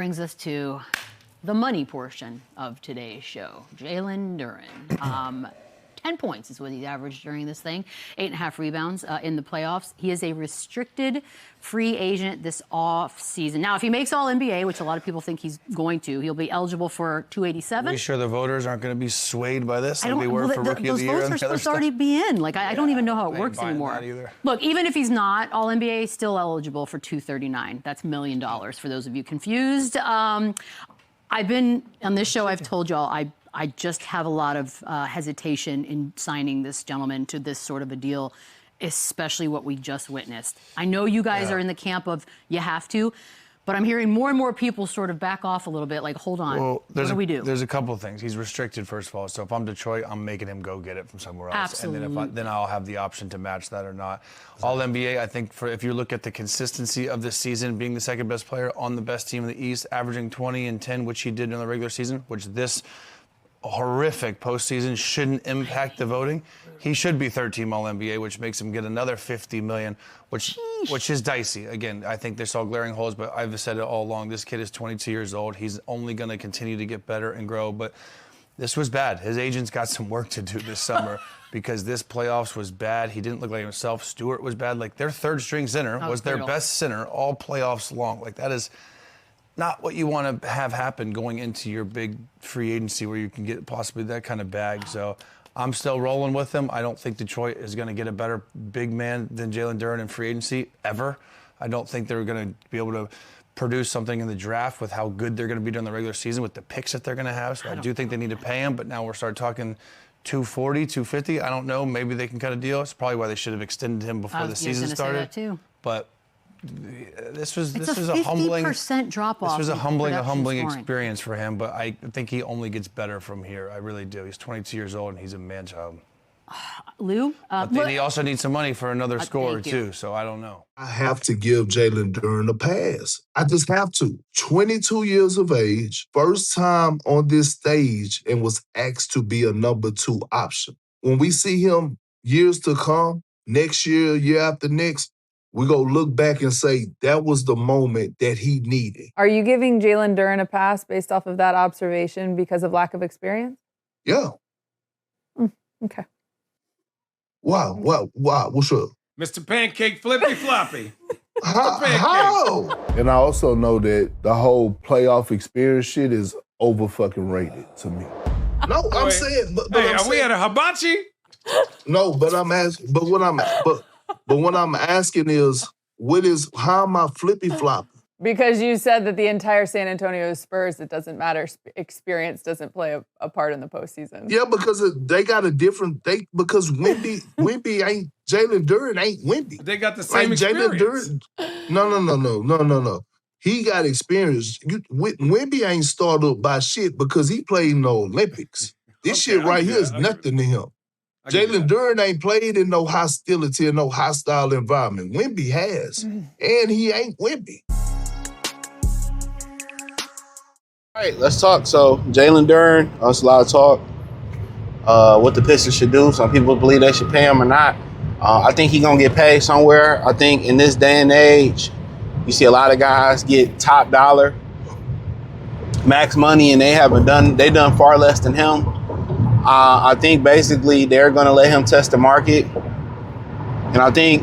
brings us to the money portion of today's show. Jalen Duren. 10 points is what he's averaged during this thing. 8.5 rebounds in the playoffs. He is a restricted free agent this off season. Now, if he makes All-NBA, which a lot of people think he's going to, he'll be eligible for 287. Are we sure the voters aren't going to be swayed by this? Like they were for Rookie of the Year. Those votes are supposed to already be in. Like, I don't even know how it works anymore. Look, even if he's not All-NBA, he's still eligible for 239. That's $1 million for those of you confused. I've been on this show, I've told y'all, I just have a lot of hesitation in signing this gentleman to this sort of a deal, especially what we just witnessed. I know you guys are in the camp of you have to, but I'm hearing more and more people sort of back off a little bit, like, hold on, well, what do we do? There's a couple of things. He's restricted, first of all. So if I'm Detroit, I'm making him go get it from somewhere else. Absolutely. And then I'll have the option to match that or not. All-NBA, I think, if you look at the consistency of this season, being the second best player on the best team in the East, averaging 20 and 10, which he did in the regular season, which this horrific postseason shouldn't impact the voting. He should be third-team All-NBA, which makes him get another $50 million, which is dicey. Again, I think there's all glaring holes, but I've said it all along. This kid is 22 years old. He's only going to continue to get better and grow. But this was bad. His agent's got some work to do this summer because this playoffs was bad. He didn't look like himself. Stewart was bad. Like, their third-string center was their best center all playoffs long. Like, that is not what you want to have happen going into your big free agency where you can get possibly that kind of bag. So I'm still rolling with him. I don't think Detroit is going to get a better big man than Jalen Duren in free agency ever. I don't think they're going to be able to produce something in the draft with how good they're going to be during the regular season with the picks that they're going to have. So I do think they need to pay him, but now we're starting talking 240, 250. I don't know. Maybe they can cut a deal. It's probably why they should have extended him before the season started. Say that too. But this was a humbling. 50% drop off. This was a humbling experience for him, but I think he only gets better from here. I really do. He's 22 years old and he's a man-child. Lou? But then he also needs some money for another scorer too, so I don't know. I have to give Jalen Duren a pass. I just have to. 22 years of age, first time on this stage, and was asked to be a number 2 option. When we see him years to come, next year, year after next, we're going to look back and say that was the moment that he needed. Are you giving Jalen Duren a pass based off of that observation because of lack of experience? Yeah. Okay. Wow. What's up? Mr. Pancake Flippy Floppy. How? And I also know that the whole playoff experience shit is over-fucking-rated to me. No, I'm saying... Are we at a hibachi? No, but I'm asking... But what I'm asking is, how am I flippy-floppy? Because you said that the entire San Antonio Spurs, it doesn't matter, experience doesn't play a part in the postseason. Yeah, because they got a different... because Wemby ain't... Jalen Duren ain't Wemby. They got the same experience. Jalen Duren... No. He got experience. Wemby ain't started up by shit because he played in the Olympics. This shit right here is nothing to him. Jalen Duren ain't played in no hostility or no hostile environment. Wemby has. And he ain't Wemby. All right, let's talk. So, Jalen Duren, that's a lot of talk. What the Pistons should do. Some people believe they should pay him or not. I think he's going to get paid somewhere. I think in this day and age, you see a lot of guys get top dollar, max money, and they done far less than him. I think basically they're going to let him test the market. And I think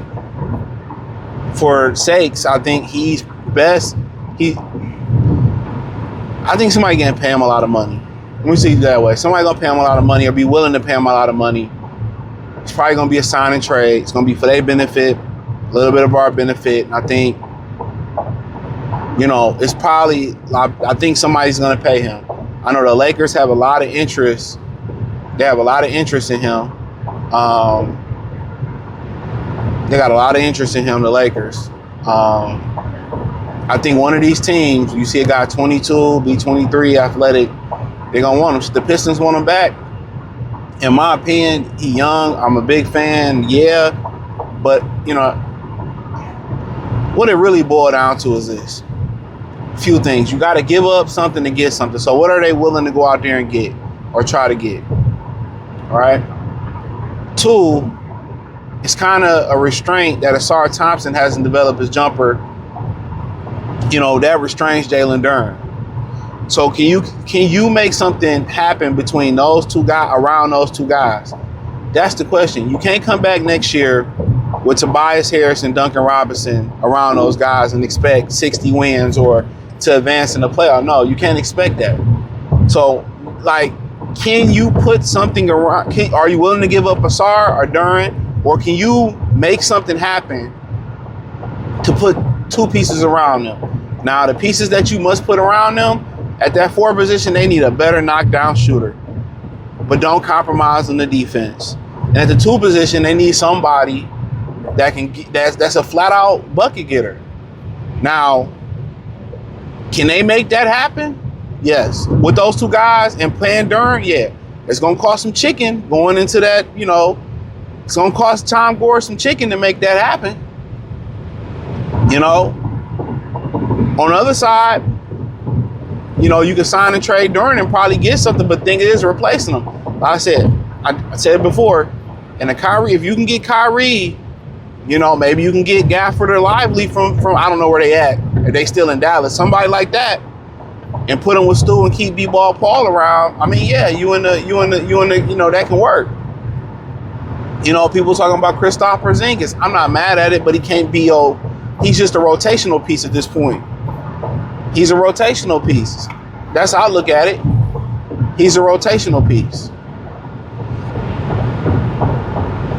for sakes, I think he's best. I think somebody going to pay him a lot of money. Let me see it that way. Somebody going to pay him a lot of money or be willing to pay him a lot of money. It's probably going to be a sign and trade. It's going to be for their benefit, a little bit of our benefit. And I think, it's probably, I think somebody's going to pay him. I know the Lakers have a lot of interest. They have a lot of interest in him. They got a lot of interest in him, the Lakers. I think one of these teams, you see a guy 22, be 23, athletic, they're going to want him. The Pistons want him back. In my opinion, he young. I'm a big fan, yeah. But, what it really boiled down to is this. A few things. You got to give up something to get something. So what are they willing to go out there and get or try to get? All right? 2, it's kind of a restraint that Asar Thompson hasn't developed his jumper. That restrains Jalen Duren. So can you make something happen between those two guys, around those two guys? That's the question. You can't come back next year with Tobias Harris and Duncan Robinson around those guys and expect 60 wins or to advance in the playoff. No, you can't expect that. So, like, can you put something around? Are you willing to give up Asar or Duren? Or can you make something happen to put two pieces around them? Now, the pieces that you must put around them, at that 4 position, they need a better knockdown shooter. But don't compromise on the defense. And at the 2 position, they need somebody that's a flat-out bucket getter. Now, can they make that happen? Yes. With those 2 guys and playing Duren, yeah. It's going to cost some chicken going into that, It's going to cost Tom Gore some chicken to make that happen. On the other side, you can sign and trade Duren and probably get something, but the thing is replacing them. Like I said it before, and Kyrie, if you can get Kyrie, maybe you can get Gafford or Lively from I don't know where they at. If they still in Dallas, somebody like that, and put them with Stu and keep B-Ball Paul around. I mean, yeah, you in the that can work. People talking about Kristaps Porzingis. I'm not mad at it, but he can't be he's just a rotational piece at this point. He's a rotational piece. That's how I look at it. He's a rotational piece.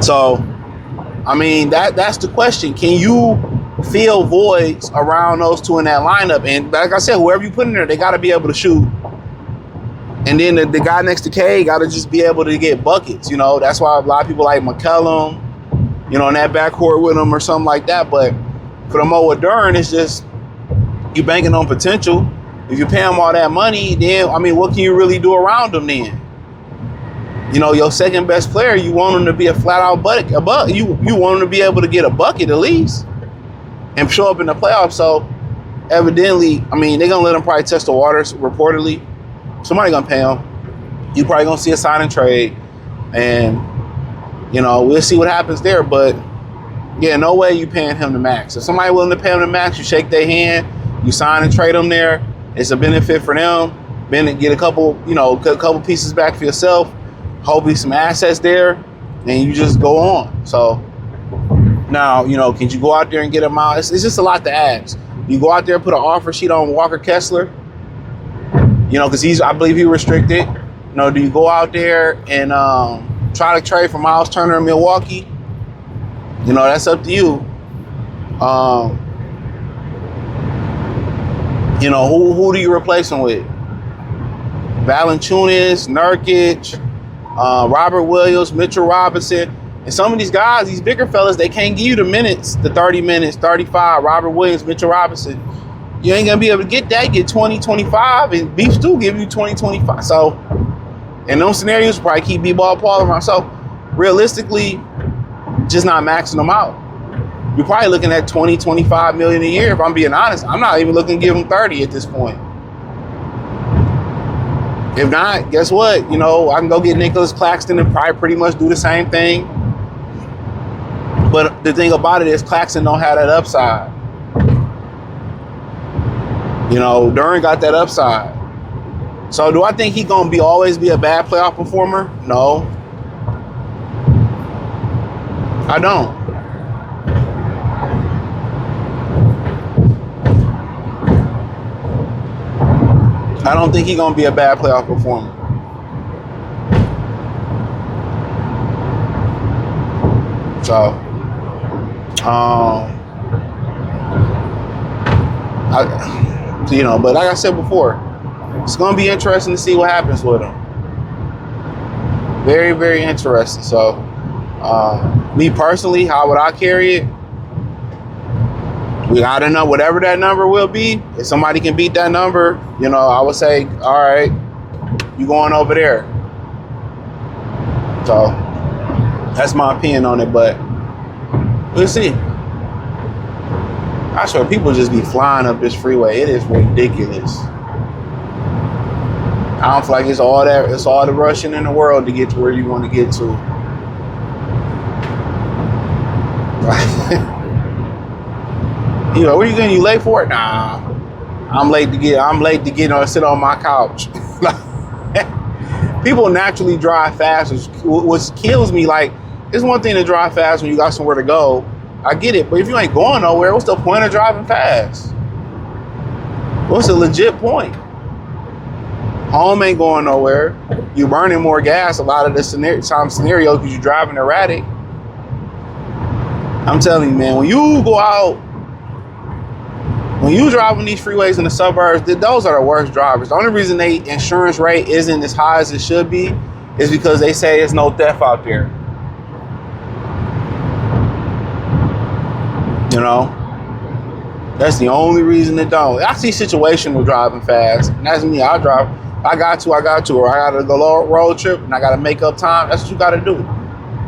So, I mean, that's the question. Can you fill voids around those 2 in that lineup? And like I said, whoever you put in there, they got to be able to shoot. And then the guy next to K got to just be able to get buckets. That's why a lot of people like McCollum, in that backcourt with him or something like that. But for the Mo with Duren, it's just you banking on potential. If you pay him all that money, then, I mean, what can you really do around him then? Your second best player, you want him to be a flat-out bucket. You want him to be able to get a bucket at least and show up in the playoffs. So, evidently, I mean, they're going to let him probably test the waters, reportedly. Somebody going to pay him. You probably going to see a sign and trade. And, we'll see what happens there. But, yeah, no way you paying him the max. If somebody willing to pay him the max, you shake their hand, you sign and trade them there. It's a benefit for them. Get a couple pieces back for yourself. Hopefully some assets there, and you just go on. So now, can you go out there and get him out? It's just a lot to ask. You go out there and put an offer sheet on Walker Kessler, because I believe he's restricted. Do you go out there and try to trade for Miles Turner in Milwaukee? That's up to you. Who do you replace him with? Valanciunas, Nurkic, Robert Williams, Mitchell Robinson. And some of these guys, these bigger fellas, they can't give you the minutes, the 30 minutes, 35, Robert Williams, Mitchell Robinson. You ain't going to be able to get that, get 20, 25, and Beef Stew give you 20, 25. So, in those scenarios, probably keep B-Ball Paul around. So, realistically, just not maxing them out. You're probably looking at 20, 25 million a year, if I'm being honest. I'm not even looking to give them 30 at this point. If not, guess what? I can go get Nicholas Claxton and probably pretty much do the same thing. But the thing about it is Claxton don't have that upside. Duren got that upside. So do I think he's going to always be a bad playoff performer? No. I don't. I don't think he's going to be a bad playoff performer. So, but like I said before, it's going to be interesting to see what happens with him. Very, very interesting. So, me personally, how would I carry it? I don't know, whatever that number will be. If somebody can beat that number, I would say, all right, you going over there. So that's my opinion on it, but we'll see. I swear people just be flying up this freeway. It is ridiculous. I don't feel like it's all the rushing in the world to get to where you want to get to. Where you going? You late for it? Nah. I'm late to get or sit on my couch. People naturally drive fast, which kills me. Like, it's one thing to drive fast when you got somewhere to go. I get it, but if you ain't going nowhere, what's the point of driving fast? What's the legit point? Home ain't going nowhere. You burning more gas a lot of the scenario because you're driving erratic. I'm telling you, man, when you go out, when you drive on these freeways in the suburbs, those are the worst drivers. The only reason their insurance rate isn't as high as it should be is because they say there's no theft out there. You know? That's the only reason they don't. I see situational driving fast, and that's me. I drive. I got to, or I got to go road trip, and I got to make up time. That's what you got to do.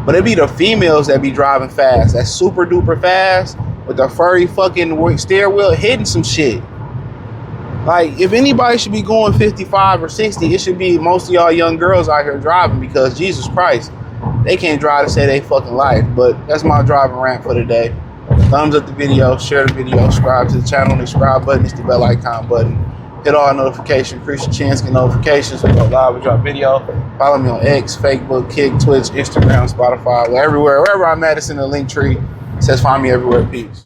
But it be the females that be driving fast. That's super duper fast with the furry fucking steering wheel hitting some shit. Like, if anybody should be going 55 or 60, it should be most of y'all young girls out here driving, because Jesus Christ, they can't drive to save their fucking life. But that's my driving rant for today. Thumbs up the video, share the video, subscribe to the channel. The subscribe button is the bell icon button. Hit all notifications, increase your chance to get notifications. We go live with drop video. Follow me on X, Facebook, Kick, Twitch, Instagram, Spotify, everywhere. Wherever I'm at, it's in the link tree. It says find me everywhere. Peace.